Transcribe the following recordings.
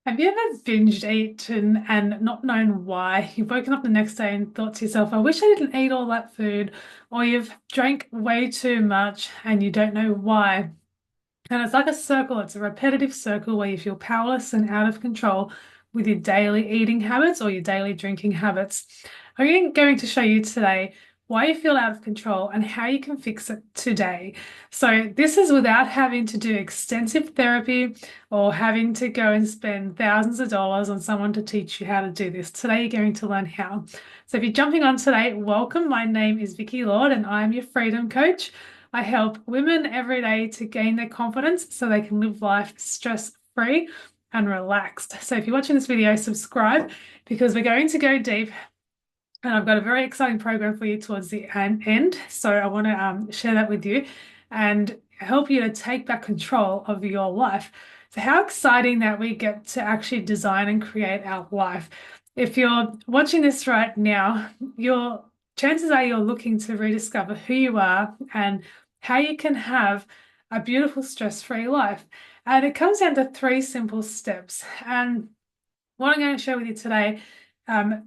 Have you ever binged eaten and not known why? You've woken up the next day and thought to yourself, I wish I didn't eat all that food, or you've drank way too much and you don't know why. And it's like a circle, it's a repetitive circle where you feel powerless and out of control with your daily eating habits or your daily drinking habits. I'm going to show you today why you feel out of control and how you can fix it today. So, this is without having to do extensive therapy or having to go and spend thousands of dollars on someone to teach you how to do this. Today, you're going to learn how. So, if you're jumping on today, welcome. My name is Vicky Lord and I'm your freedom coach. I help women every day to gain their confidence so they can live life stress-free and relaxed. So if you're watching this video, subscribe because we're going to go deep and I've got a very exciting program for you towards the end. So I want to share that with you and help you to take back control of your life. So how exciting that we get to actually design and create our life. If you're watching this right now, your chances are you're looking to rediscover who you are and how you can have a beautiful stress-free life. And it comes down to three simple steps. And what I'm going to share with you today,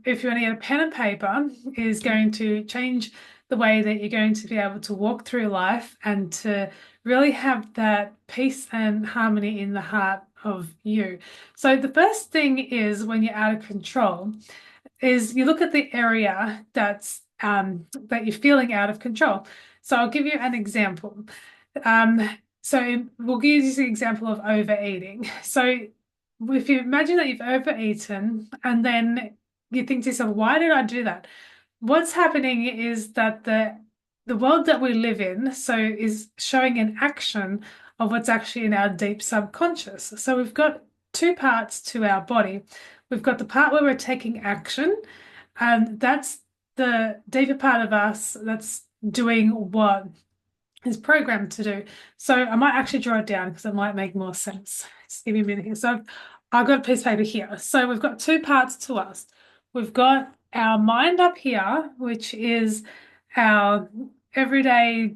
if you want to get a pen and paper, is going to change the way that you're going to be able to walk through life and to really have that peace and harmony in the heart of you. So the first thing is when you're out of control, is you look at the area that you're feeling out of control. So I'll give you an example. So we'll use the example of overeating. So if you imagine that you've overeaten and then you think to yourself, why did I do that? What's happening is that the world that we live in is showing an action of what's actually in our deep subconscious. So we've got two parts to our body. We've got the part where we're taking action, and that's the deeper part of us that's doing what is programmed to do. So I might actually draw it down because it might make more sense. Just give me a minute here. So I've got a piece of paper here. So we've got two parts to us. We've got our mind up here, which is our everyday,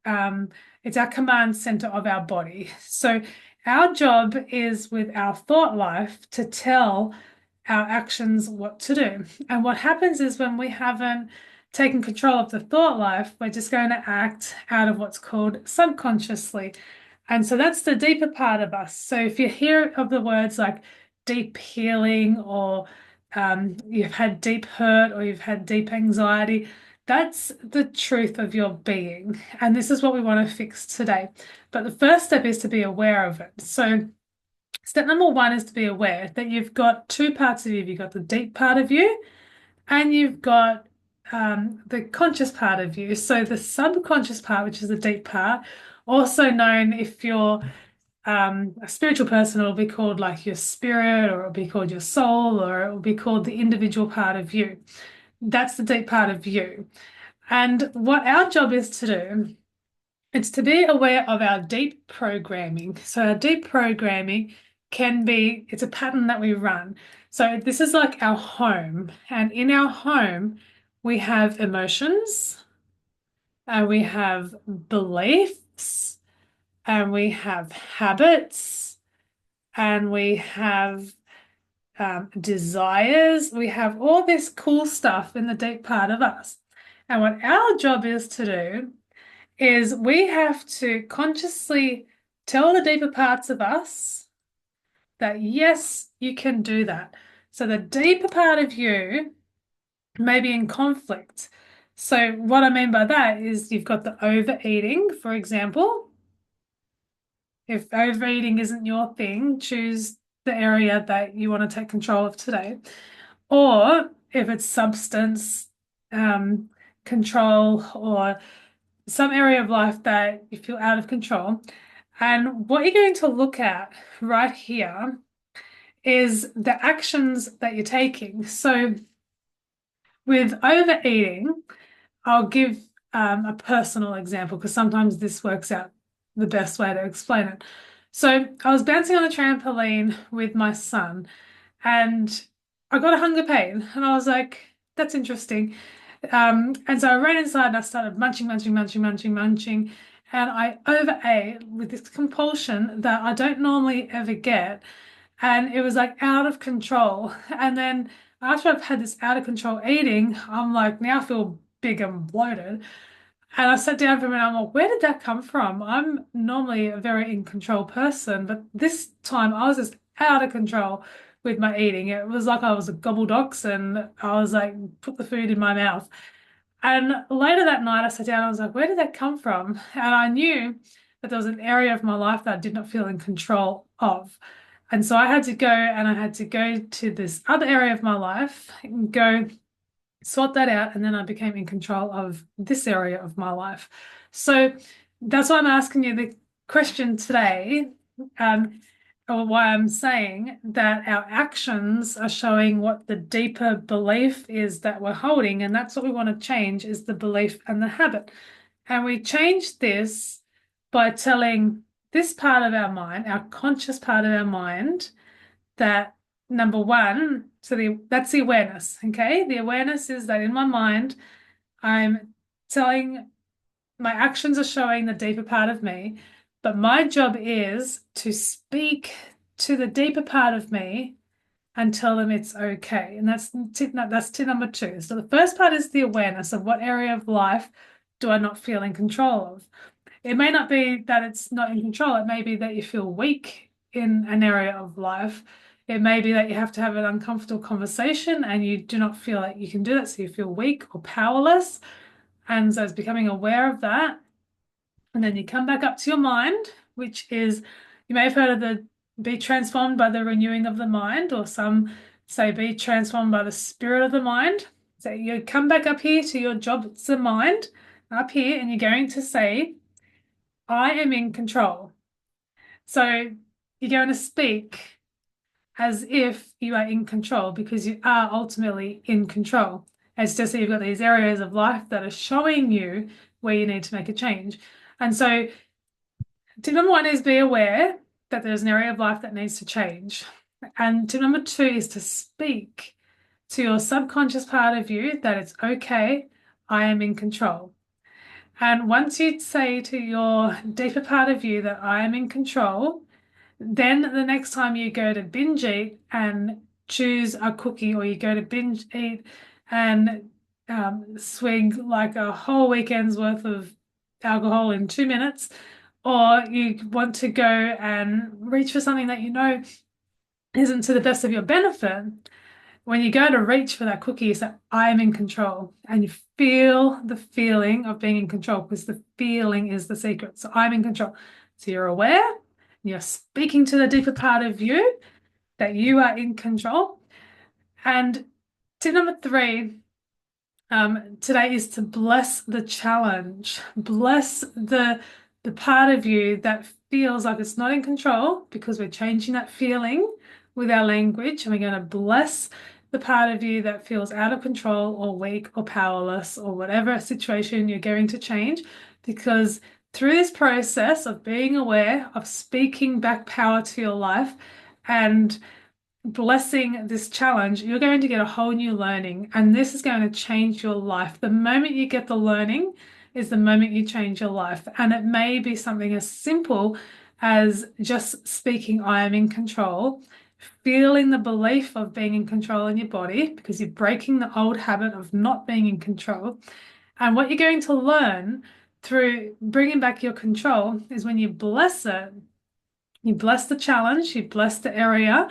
it's our command center of our body. So our job is with our thought life to tell our actions what to do. And what happens is when we haven't taken control of the thought life, we're just going to act out of what's called subconsciously. And so that's the deeper part of us. So if you hear of the words like deep healing or you've had deep hurt or you've had deep anxiety, that's the truth of your being. And this is what we want to fix today. But the first step is to be aware of it. So step number one is to be aware that you've got two parts of you. You've got the deep part of you and you've got the conscious part of you. So the subconscious part, which is the deep part, also known if you're a spiritual person, it'll be called like your spirit, or it'll be called your soul, or it will be called the individual part of you. That's the deep part of you. And what our job is to do, it's to be aware of our deep programming. So our deep programming it's a pattern that we run. So this is like our home. And in our home, we have emotions, and we have beliefs, and we have habits, and we have desires. We have all this cool stuff in the deep part of us. And what our job is to do is we have to consciously tell the deeper parts of us that, yes, you can do that. So the deeper part of you may be in conflict. So what I mean by that is you've got the overeating, for example. If overeating isn't your thing, choose the area that you want to take control of today. Or if it's substance control or some area of life that you feel out of control. And what you're going to look at right here is the actions that you're taking. So with overeating, I'll give a personal example because sometimes this works out the best way to explain it. So I was bouncing on a trampoline with my son and I got a hunger pain and I was like, that's interesting. And so I ran inside and I started munching, munching, munching, munching, munching. And I overate with this compulsion that I don't normally ever get. and it was like out of control. And then after I've had this out of control eating, I'm like, now I feel big and bloated. And I sat down for a minute, I'm like, where did that come from? I'm normally a very in control person, but this time I was just out of control with my eating. It was like I was a gobbledox and I was like, put the food in my mouth. And later that night, I sat down and I was like, where did that come from? And I knew that there was an area of my life that I did not feel in control of. And so I had to go and I had to go to this other area of my life and go sort that out. And then I became in control of this area of my life. So that's why I'm asking you the question today. Or why I'm saying that our actions are showing what the deeper belief is that we're holding, and that's what we want to change is the belief and the habit. And we change this by telling this part of our mind, our conscious part of our mind, that number one, that's the awareness, okay? The awareness is that in my mind, I'm telling my actions are showing the deeper part of me, but my job is to speak to the deeper part of me and tell them it's okay. And that's tip number two. So the first part is the awareness of what area of life do I not feel in control of. It may not be that it's not in control. It may be that you feel weak in an area of life. It may be that you have to have an uncomfortable conversation and you do not feel like you can do that. So you feel weak or powerless. And so it's becoming aware of that. And then you come back up to your mind, which is, you may have heard of the be transformed by the renewing of the mind, or some say be transformed by the spirit of the mind. So you come back up here to your job, it's the mind, up here, and you're going to say, I am in control. So you're going to speak as if you are in control because you are ultimately in control. It's just that you've got these areas of life that are showing you where you need to make a change. And so tip number one is be aware that there's an area of life that needs to change. And tip number two is to speak to your subconscious part of you that it's okay, I am in control. And once you say to your deeper part of you that I am in control, then the next time you go to binge eat and choose a cookie, or you go to binge eat and swig like a whole weekend's worth of alcohol in 2 minutes, or you want to go and reach for something that you know isn't to the best of your benefit, when you go to reach for that cookie, you say, I am in control. And you feel the feeling of being in control because the feeling is the secret. So I'm in control. So you're aware, you're speaking to the deeper part of you that you are in control. And tip number three, today is to bless the challenge. Bless the part of you that feels like it's not in control, because we're changing that feeling with our language, and we're going to bless the part of you that feels out of control or weak or powerless or whatever situation you're going to change, because through this process of being aware, of speaking back power to your life and blessing this challenge, you're going to get a whole new learning, and this is going to change your life. The moment you get the learning is the moment you change your life. And it may be something as simple as just speaking, I am in control, feeling the belief of being in control in your body, because you're breaking the old habit of not being in control. And what you're going to learn through bringing back your control is when you bless it, you bless the challenge, you bless the area,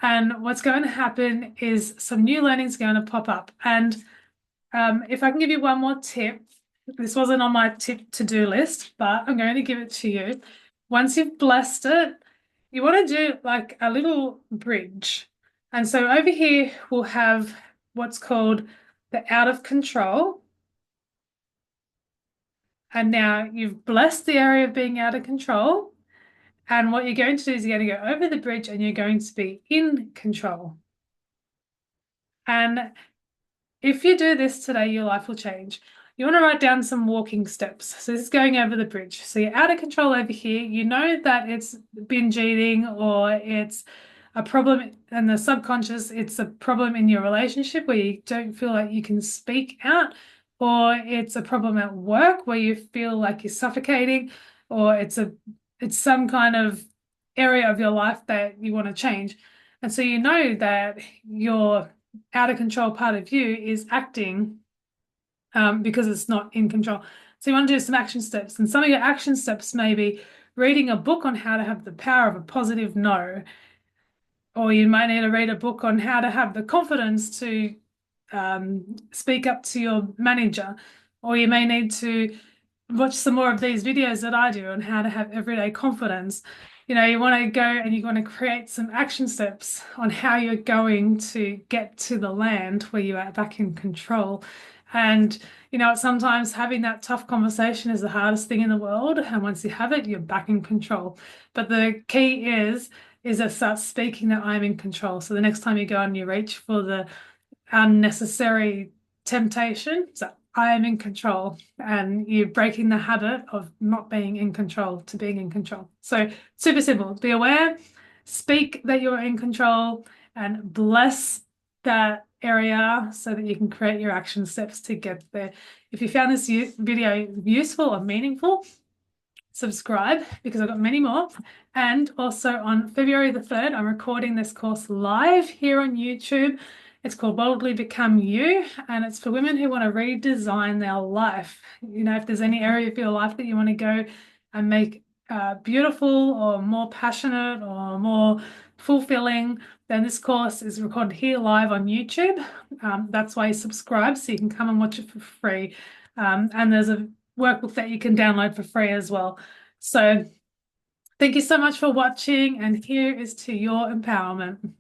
and what's going to happen is some new learnings are going to pop up. And if I can give you one more tip, this wasn't on my tip to-do list, but I'm going to give it to you. Once you've blessed it, you want to do like a little bridge. And so over here, we'll have what's called the out of control. And now you've blessed the area of being out of control. And what you're going to do is you're going to go over the bridge and you're going to be in control. And if you do this today, your life will change. You want to write down some walking steps. So this is going over the bridge. So you're out of control over here. You know that it's binge eating, or it's a problem in the subconscious. It's a problem in your relationship where you don't feel like you can speak out, or it's a problem at work where you feel like you're suffocating, or it's some kind of area of your life that you want to change. And so you know that your out of control part of you is acting because it's not in control. So you want to do some action steps. And some of your action steps may be reading a book on how to have the power of a positive no, or you might need to read a book on how to have the confidence to speak up to your manager, or you may need to watch some more of these videos that I do on how to have everyday confidence. You know, you want to go and you want to create some action steps on how you're going to get to the land where you are back in control. And, you know, sometimes having that tough conversation is the hardest thing in the world. And once you have it, you're back in control. But the key is to start speaking that I'm in control. So the next time you go and you reach for the unnecessary temptation, so I am in control, and you're breaking the habit of not being in control to being in control. So super simple. Be aware, speak that you're in control, and bless that area so that you can create your action steps to get there. If you found this video useful or meaningful, subscribe because I've got many more. And also on February the 3rd, I'm recording this course live here on YouTube. It's called Boldly Become You, and it's for women who want to redesign their life. You know, if there's any area of your life that you want to go and make beautiful or more passionate or more fulfilling, then this course is recorded here live on YouTube. That's why you subscribe, so you can come and watch it for free. And there's a workbook that you can download for free as well. So thank you so much for watching, and here is to your empowerment.